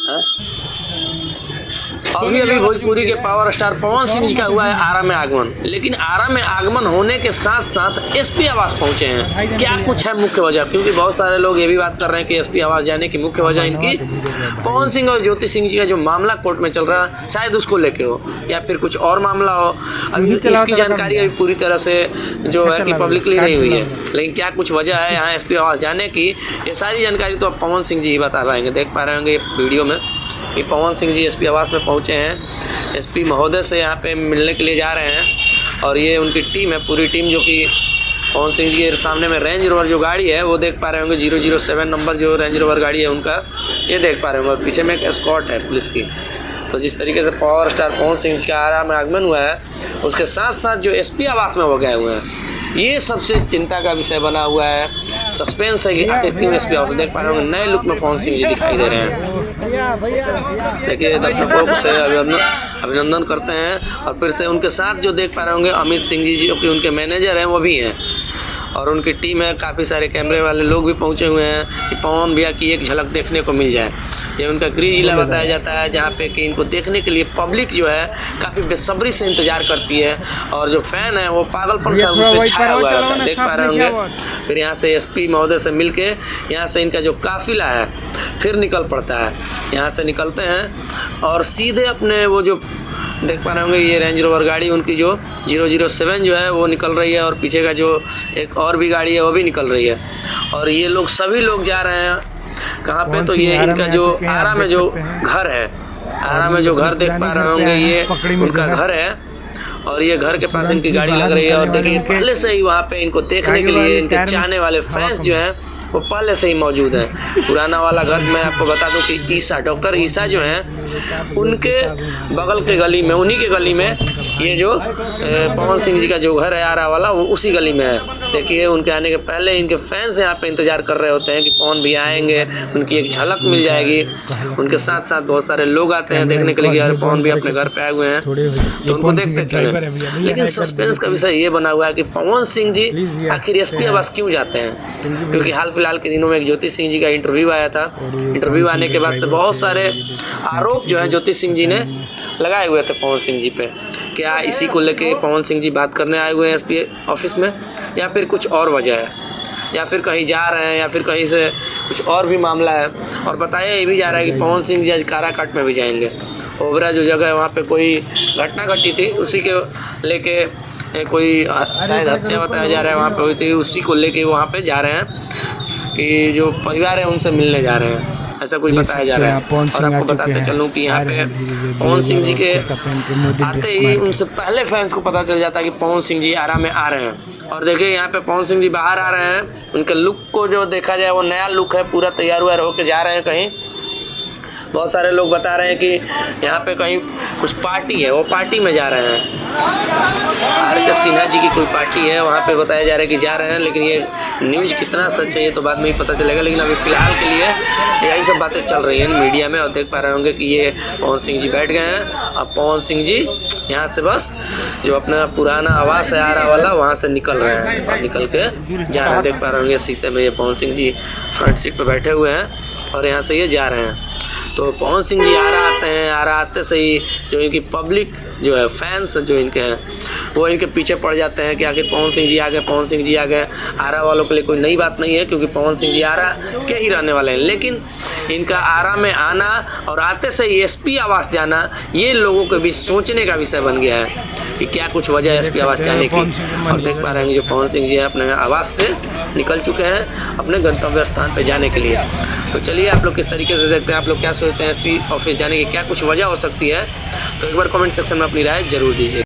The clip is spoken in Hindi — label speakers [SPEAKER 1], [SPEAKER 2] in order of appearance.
[SPEAKER 1] है? अभी भोजपुरी के पावर स्टार पवन सिंह जी का हुआ है आरा में आगमन, लेकिन आरा में आगमन होने के साथ साथ एसपी आवास पहुंचे हैं। क्या कुछ है मुख्य वजह? क्योंकि बहुत सारे लोग ये भी बात कर रहे हैं कि एसपी आवास जाने की मुख्य वजह इनकी पवन सिंह और ज्योति सिंह जी का जो मामला कोर्ट में चल रहा है शायद उसको लेके हो या फिर कुछ और मामला हो। अभी इसकी जानकारी अभी पूरी तरह से जो है कि पब्लिकली नहीं हुई है, लेकिन क्या कुछ वजह है यहाँ एसपी आवास जाने की, ये सारी जानकारी तो अब पवन सिंह जी ही बता पाएंगे। देख पा रहे होंगे ये वीडियो में कि पवन सिंह जी एसपी आवास में पहुंचे हैं। एसपी महोदय से यहाँ पे मिलने के लिए जा रहे हैं और ये उनकी टीम है, पूरी टीम, जो कि पवन सिंह जी के सामने में रेंज रोवर जो गाड़ी है वो देख पा रहे होंगे, 007 नंबर जो रेंज रोवर गाड़ी है उनका, ये देख पा रहे होंगे। पीछे में एक एस्कॉर्ट है पुलिस की। तो जिस तरीके से पावर स्टार पवन सिंह का आरा में आगमन हुआ है, उसके साथ साथ जो एसपी आवास में वो गए हुए हैं, ये सबसे चिंता का विषय बना हुआ है। सस्पेंस है कि आखिर क्यों एसपी आवास। देख पा रहे होंगे नए लुक में पवन सिंह जी दिखाई दे रहे हैं। देखिए दर्शकों से अभिनंदन करते हैं। और फिर से उनके साथ जो देख पा रहे होंगे अमित सिंह जी जो कि उनके मैनेजर हैं वो भी हैं और उनकी टीम है। काफ़ी सारे कैमरे वाले लोग भी पहुंचे हुए हैं कि पवन भैया की एक झलक देखने को मिल जाए। ये उनका गृह जिला बताया जाता है जहाँ पे कि इनको देखने के लिए पब्लिक जो है काफ़ी बेसब्री से इंतजार करती है और जो फैन है वो पागलपन से उन पे छाया हुआ रहता है। देख पा रहे होंगे। फिर यहाँ से एसपी महोदय से मिलके यहाँ से इनका जो काफिला है फिर निकल पड़ता है। यहाँ से निकलते हैं और सीधे अपने वो जो देख पा रहे होंगे ये रेंज रोवर गाड़ी उनकी जो 007 जो है वो निकल रही है और पीछे का जो एक और भी गाड़ी है वो भी निकल रही है। और ये लोग सभी लोग जा रहे हैं कहाँ पे? तो ये इनका जो आरा में जो घर है, आरा में जो घर देख पा रहे होंगे ये उनका घर है और ये घर के पास इनकी गाड़ी लग रही है। और देखिए पहले से ही वहाँ पे इनको देखने के लिए इनके चाहने वाले फैंस जो हैं वो पहले से ही मौजूद हैं। पुराना वाला घर मैं आपको बता दूं कि ईसा, डॉक्टर ईसा जो हैं उनके बगल के गली में, उन्हीं के गली में ये जो पवन सिंह जी का जो घर है आरा वाला वो उसी गली में है। देखिए उनके आने के पहले इनके फैंस यहाँ पे इंतजार कर रहे होते हैं कि पवन भी आएंगे, उनकी एक झलक मिल जाएगी। उनके साथ साथ बहुत सारे लोग आते हैं देखने के लिए कि यार पवन भी अपने घर पे आए हुए हैं तो उनको देखते चले। लेकिन सस्पेंस का विषय ये बना हुआ है कि पवन सिंह जी आखिर एसपी आवास क्यों जाते हैं? क्योंकि हाल फिलहाल के दिनों में एक ज्योति सिंह जी का इंटरव्यू आया था। इंटरव्यू आने के बाद से बहुत सारे आरोप जो है ज्योति सिंह जी ने लगाए हुए थे पवन सिंह जी पे। क्या इसी को लेके पवन सिंह जी बात करने आए हुए हैं एसपी ऑफिस में या फिर कुछ और वजह है या फिर कहीं जा रहे हैं या फिर कहीं से कुछ और भी मामला है? और बताया ये भी जा रहा है कि पवन सिंह जी आज काराकाट में भी जाएंगे। ओबरा जो जगह है वहाँ पे कोई घटना घटी थी उसी के लेके कोई शायद हत्या बताया जा रहा है वहाँ पे हुई थी, उसी को लेके वहाँ पे जा रहे हैं कि जो परिवार है उनसे मिलने जा रहे हैं, ऐसा कुछ बताया जा रहा है। और आपको बताते चलूँ कि यहाँ पे पवन सिंह जी के आते ही उनसे पहले फैंस को पता चल जाता है कि पवन सिंह जी आरा में आ रहे हैं। और देखिए यहाँ पे पवन सिंह जी बाहर आ रहे हैं, उनके लुक को जो देखा जाए वो नया लुक है, पूरा तैयार हुआ होकर जा रहे हैं कहीं। बहुत सारे लोग बता रहे हैं कि यहाँ पे कहीं कुछ पार्टी है, वो पार्टी में जा रहे हैं। आर.के. सिन्हा जी की कोई पार्टी है, वहाँ पे बताया जा रहा है कि जा रहे हैं। लेकिन ये न्यूज़ कितना सच है ये तो बाद में ही पता चलेगा। लेकिन अभी फ़िलहाल के लिए यही सब बातें चल रही हैं मीडिया में। और देख पा रहे होंगे कि ये पवन सिंह जी बैठ गए हैं। अब पवन सिंह जी यहाँ से बस जो अपना पुराना आवास है आरा वाला वहाँ से निकल रहे हैं और निकल के जा रहे हैं। देख पा रहे होंगे शीशे में ये पवन सिंह जी फ्रंट सीट पर बैठे हुए हैं और यहाँ से ये जा रहे हैं। तो पवन सिंह जी आरा आते हैं, आरा आते से ही जो इनकी पब्लिक जो है फैंस जो इनके हैं वो इनके पीछे पड़ जाते हैं कि आखिर पवन सिंह जी आ गए, पवन सिंह जी आ गए। आरा वालों के लिए कोई नई बात नहीं है क्योंकि पवन सिंह जी आरा के ही रहने वाले हैं। लेकिन इनका आरा में आना और आते से ही एसपी आवास जाना ये लोगों के बीच सोचने का विषय बन गया है कि क्या कुछ वजह है एसपी आवास जाने की। और देख पा रहे हैं जो पवन सिंह जी हैं अपने आवास से निकल चुके हैं अपने गंतव्य स्थान पर जाने के लिए। तो चलिए आप लोग किस तरीके से देखते हैं, आप लोग क्या सोचते हैं एसपी ऑफिस जाने की क्या कुछ वजह हो सकती है? तो एक बार कमेंट सेक्शन में अपनी राय जरूर दीजिए।